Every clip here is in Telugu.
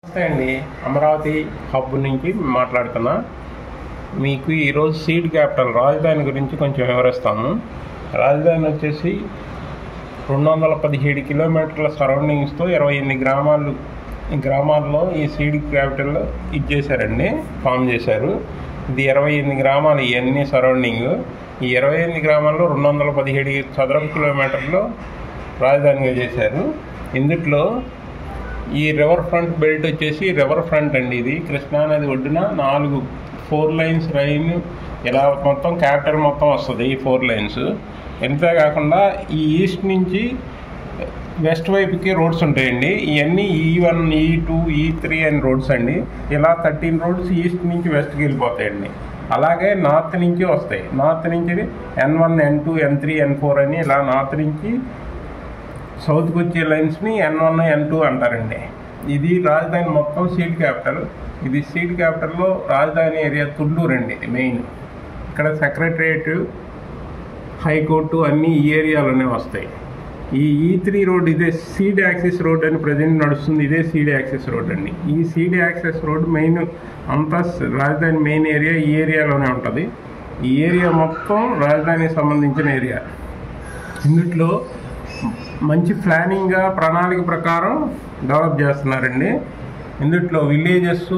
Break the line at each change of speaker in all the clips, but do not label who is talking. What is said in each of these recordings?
నమస్తే అండి, అమరావతి హబ్ నుంచి మాట్లాడుతున్నా. మీకు ఈరోజు సీడ్ క్యాపిటల్ రాజధాని గురించి కొంచెం వివరిస్తాము. రాజధాని వచ్చేసి 217 కిలోమీటర్ల సరౌండింగ్స్తో 28 గ్రామాల్లో ఈ సీడ్ క్యాపిటల్ ఇచ్చేసారండి, ఫామ్ చేశారు. ఇది 28 గ్రామాలు ఇవన్నీ సరౌండింగ్. ఈ 28 గ్రామాల్లో 217 చదరపు కిలోమీటర్లు రాజధానిగా చేశారు. ఇందులో ఈ రివర్ ఫ్రంట్ బెల్ట్ వచ్చేసి రివర్ ఫ్రంట్ అండి. ఇది కృష్ణానది ఒడ్డున 4 లైన్స్ రైన్ ఇలా మొత్తం క్యాపిటల్ మొత్తం వస్తుంది ఈ 4 లైన్స్. ఇంతేకాకుండా ఈ ఈస్ట్ నుంచి వెస్ట్ వైపుకి రోడ్స్ ఉంటాయండి. ఇవన్నీ E1, E2, E3 అని రోడ్స్ అండి. ఇలా 13 రోడ్స్ ఈస్ట్ నుంచి వెస్ట్కి వెళ్ళిపోతాయండి. అలాగే నార్త్ నుంచి వస్తాయి. నార్త్ నుంచి N1, N2, N3, N4 అని ఇలా నార్త్ నుంచి సౌత్కి వచ్చే లైన్స్ని N1, N2 అంటారండి. ఇది రాజధాని మొత్తం సీడ్ క్యాపిటల్. ఇది సీడ్ క్యాపిటల్లో రాజధాని ఏరియా తుళ్ళూరు అండి. ఇది మెయిన్. ఇక్కడ సెక్రటరియట్, హైకోర్టు అన్నీ ఈ ఏరియాలోనే వస్తాయి. ఈ E3 రోడ్ ఇదే సీడ్ యాక్సెస్ రోడ్ అని ప్రజెంట్ నడుస్తుంది. ఇదే సీడ్ యాక్సెస్ రోడ్ అండి. ఈ సీడ్ యాక్సెస్ రోడ్ మెయిన్ అంతా రాజధాని మెయిన్ ఏరియా ఈ ఏరియాలోనే ఉంటుంది. ఈ ఏరియా మొత్తం రాజధానికి సంబంధించిన ఏరియా. ఇందులో మంచి ప్లానింగ్గా ప్రణాళిక ప్రకారం డెవలప్ చేస్తున్నారండి. ఇందులో villages,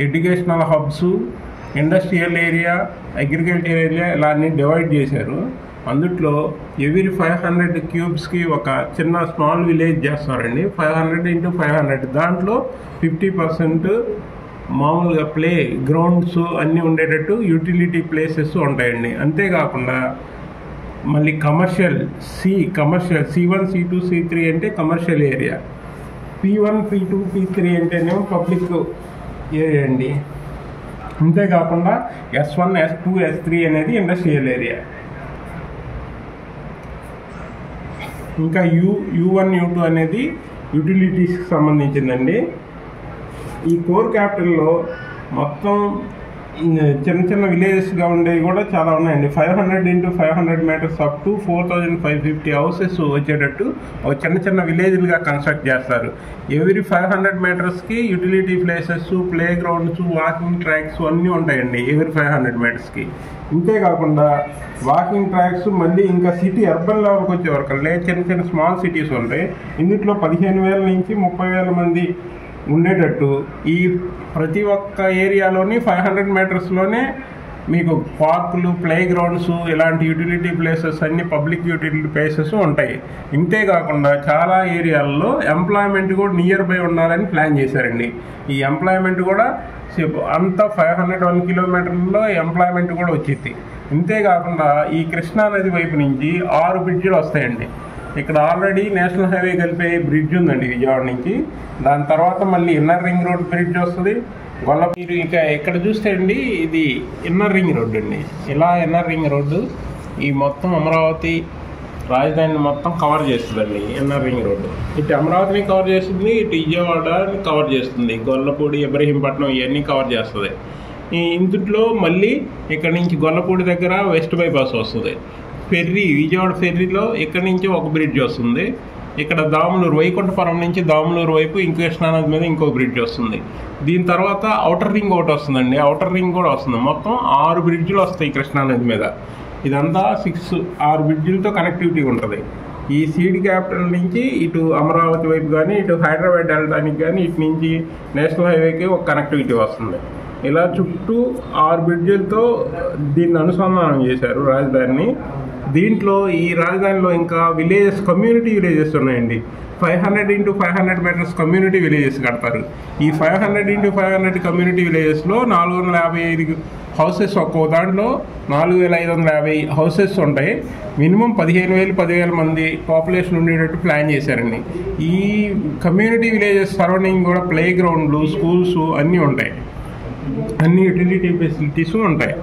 educational hubs, industrial area, agriculture area ఇలా అన్నీ డివైడ్ చేశారు. అందులో ఎవ్రీ 500 క్యూబ్స్కి ఒక చిన్న స్మాల్ విలేజ్ చేస్తారండి. 500 × 500 దాంట్లో 50% మామూలుగా ప్లే గ్రౌండ్స్ అన్నీ ఉండేటట్టు యూటిలిటీ ప్లేసెస్ ఉంటాయండి. అంతేకాకుండా మళ్ళీ కమర్షియల్ C1, C2, C3 అంటే commercial area. P1, P2, P3 అంటేనేమో పబ్లిక్ ఏరియా అండి. అంతేకాకుండా S1, S2, S3 అనేది ఇండస్ట్రియల్ ఏరియా. ఇంకా U1, U2 అనేది యూటిలిటీస్కి సంబంధించిందండి. ఈ కోర్ క్యాపిటల్లో మొత్తం చిన్న చిన్న విలేజెస్గా ఉండేవి కూడా చాలా ఉన్నాయండి. 500 × 500 మీటర్స్ అప్ టు 4550 హౌసెస్ వచ్చేటట్టు ఒక చిన్న విలేజ్లుగా కన్స్ట్రక్ట్ చేస్తారు. ఎవ్రీ 500 మీటర్స్కి utility places, play grounds, walking tracks అన్నీ ఉంటాయండి ఎవ్రీ 500 మీటర్స్కి. ఇంతేకాకుండా వాకింగ్ ట్రాక్స్ మళ్ళీ ఇంకా సిటీ అర్బన్ లెవెల్కి వచ్చేవరకు చిన్న స్మాల్ సిటీస్ ఉంటాయి. ఇందులో 15,000 నుంచి 30,000 మంది ఉండేటట్టు ఈ ప్రతి ఒక్క ఏరియాలోని 500 మీటర్స్లోనే మీకు పార్కులు, ప్లే గ్రౌండ్స్, ఇలాంటి యూటిలిటీ ప్లేసెస్ అన్ని పబ్లిక్ యూటిలిటీ ప్లేసెస్ ఉంటాయి. ఇంతేకాకుండా చాలా ఏరియాల్లో ఎంప్లాయ్మెంట్ కూడా నియర్ బై ఉండాలని ప్లాన్ చేశారండి. ఈ ఎంప్లాయ్మెంట్ కూడా అంతా 501 కిలోమీటర్లలో ఎంప్లాయ్మెంట్ కూడా వచ్చింది. ఇంతేకాకుండా ఈ కృష్ణానది వైపు నుంచి 6 బ్రిడ్జిలు వస్తాయండి. ఇక్కడ ఆల్రెడీ నేషనల్ హైవే కలిపే బ్రిడ్జ్ ఉందండి విజయవాడ నుంచి. దాని తర్వాత మళ్ళీ ఇన్నర్ రింగ్ రోడ్ బ్రిడ్జ్ వస్తుంది. మీరు ఇక ఇక్కడ చూస్తే అండి ఇది ఇన్నర్ రింగ్ రోడ్ అండి. ఇలా ఇన్నర్ రింగ్ రోడ్డు ఈ మొత్తం అమరావతి రాజధానిని మొత్తం కవర్ చేస్తుందండి. ఇన్నర్ రింగ్ రోడ్డు ఇటు అమరావతిని కవర్ చేస్తుంది, ఇటు విజయవాడని కవర్ చేస్తుంది, గొల్లపూడి, ఇబ్రహీంపట్నం ఇవన్నీ కవర్ చేస్తుంది. ఈ ఇందులో మళ్ళీ ఇక్కడ నుంచి గొల్లపూడి దగ్గర వెస్ట్ బైపాస్ వస్తుంది. విజయవాడ ఫెర్రీలో ఇక్కడి నుంచి ఒక బ్రిడ్జ్ వస్తుంది. ఇక్కడ దాములూరు, వైకుంఠపురం నుంచి దాములూరు వైపు ఇంకో కృష్ణానది మీద ఇంకో బ్రిడ్జ్ వస్తుంది. దీని తర్వాత ఔటర్ రింగ్ ఒకటి వస్తుందండి. ఔటర్ రింగ్ కూడా వస్తుంది. మొత్తం 6 బ్రిడ్జ్లు వస్తాయి కృష్ణానది మీద. ఇదంతా 6 బ్రిడ్జిలతో కనెక్టివిటీ ఉంటుంది. ఈ సీడ్ క్యాపిటల్ నుంచి ఇటు అమరావతి వైపు కానీ, ఇటు హైదరాబాద్ వెళ్ళడానికి కానీ, ఇటు నుంచి నేషనల్ హైవేకి ఒక కనెక్టివిటీ వస్తుంది. ఇలా చుట్టూ 6 బ్రిడ్జిలతో దీన్ని అనుసంధానం చేశారు రాజధానిని. దీంట్లో ఈ రాజధానిలో ఇంకా విలేజెస్, కమ్యూనిటీ విలేజెస్ ఉన్నాయండి. 500 × 500 మీటర్స్ కమ్యూనిటీ విలేజెస్ కడతారు. ఈ 500 × 500 కమ్యూనిటీ విలేజెస్లో 455 హౌసెస్, ఒక్కో దాంట్లో 4,550 హౌసెస్ ఉంటాయి. మినిమం 15,000 మంది పాపులేషన్ ఉండేటట్టు ప్లాన్ చేశారండి. ఈ కమ్యూనిటీ విలేజెస్ సరౌండింగ్ కూడా ప్లే గ్రౌండ్లు, స్కూల్స్ అన్నీ ఉంటాయి. అన్ని యూటిలిటీ ఫెసిలిటీస్ ఉంటాయి.